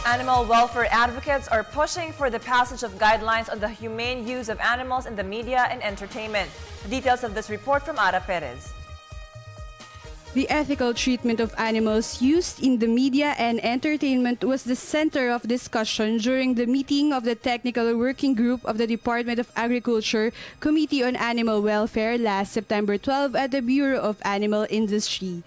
Animal welfare advocates are pushing for the passage of guidelines on the humane use of animals in the media and entertainment. The details of this report from Ara Perez. The ethical treatment of animals used in the media and entertainment was the center of discussion during the meeting of the Technical Working Group of the Department of Agriculture Committee on Animal Welfare last September 12 at the Bureau of Animal Industry.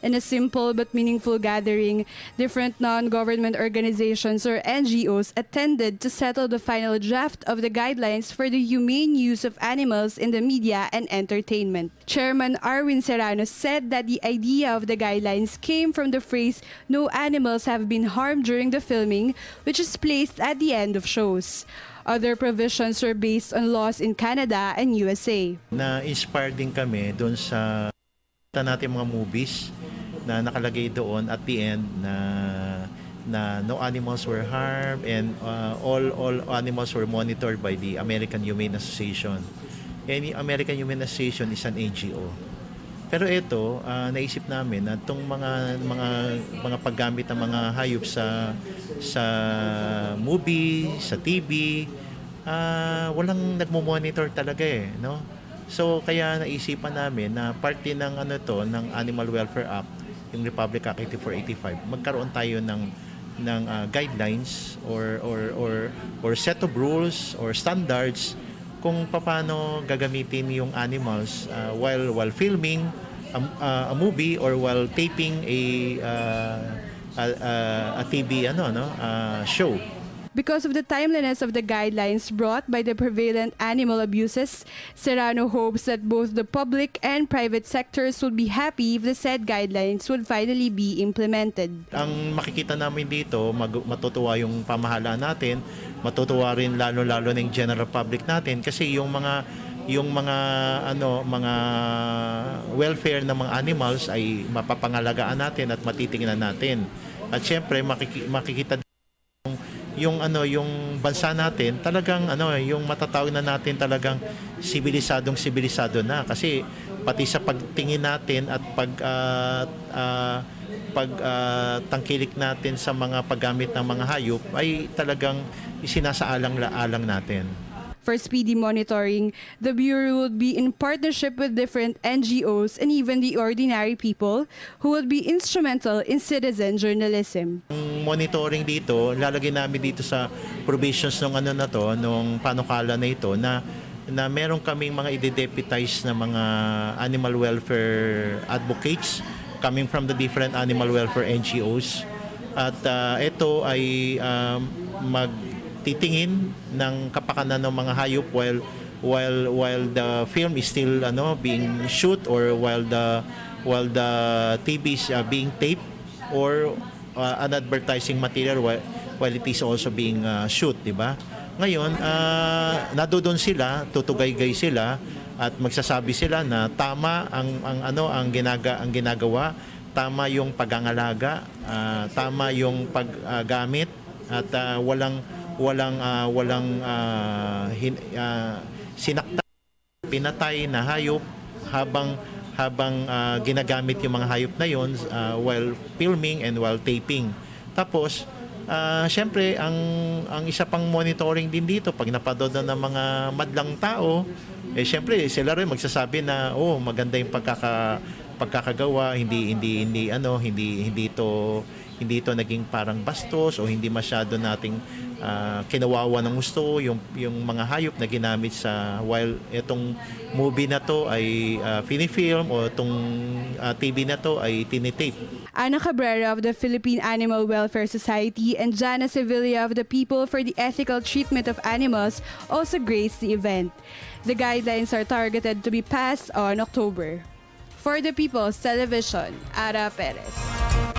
In a simple but meaningful gathering, different non-government organizations or NGOs attended to settle the final draft of the guidelines for the humane use of animals in the media and entertainment. Chairman Arwin Serrano said that the idea of the guidelines came from the phrase, "No animals have been harmed during the filming," which is placed at the end of shows. Other provisions were based on laws in Canada and USA. Na-inspired din kami doon sa natin mga movies na nakalagay doon at the end na no animals were harmed and all animals were monitored by the American Humane Association. And the American Humane Association is an NGO. Pero ito, naisip namin na itong mga paggamit ng mga hayop sa movie, sa TV, walang nagmo-monitor talaga no? So kaya naisipan namin na parte ng ng Animal Welfare Act, yung Republic Act 8485, magkaroon tayo ng guidelines or set of rules or standards kung paano gagamitin yung animals while filming a movie or while taping a TV show. Because of the timeliness of the guidelines brought by the prevalent animal abuses, Serrano hopes that both the public and private sectors will be happy if the said guidelines would finally be implemented. Ang makikita namin dito, matutuwa yung pamahalaan natin, matutuwa rin lalo-lalo ng general public natin kasi yung mga welfare ng mga animals ay mapapangalagaan natin at matitingnan natin. At syempre makikita yung bansa natin talagang yung matatawag na natin talagang sibilisado na kasi pati sa pagtingin natin at pagtangkilik natin sa mga paggamit ng mga hayop ay talagang isinasaalang-alang natin. For speedy monitoring, the Bureau would be in partnership with different NGOs and even the ordinary people who would be instrumental in citizen journalism. Monitoring dito, lalagay namin dito sa provisions nung panukala na ito na meron kaming mga i-deputize na mga animal welfare advocates coming from the different animal welfare NGOs. At ito ay magtitingin ng kapakanan ng mga hayop while the film is still being shoot or while the TV is being taped or an advertising material while it is also being shoot, di ba? Ngayon, nadoon sila, tutugay-gay sila at magsasabi sila na tama ang ginagawa, tama yung pag-angalaga, tama yung paggamit at walang sinakta, pinatay na hayop habang ginagamit yung mga hayop na yon while filming and while taping. Tapos syempre ang isa pang monitoring din dito pag napadod ng mga madlang tao, syempre sila rin magsasabi na maganda yung pagkakagawa, hindi ito naging parang bastos o hindi masyado nating kinawawa ng gusto yung mga hayop na ginamit while itong movie na to ay pinifilm o itong TV na to ay tinitape. Ana Cabrera of the Philippine Animal Welfare Society and Jana Sevilla of the People for the Ethical Treatment of Animals also graced the event. The guidelines are targeted to be passed on October. For the People's Television, Ara Perez.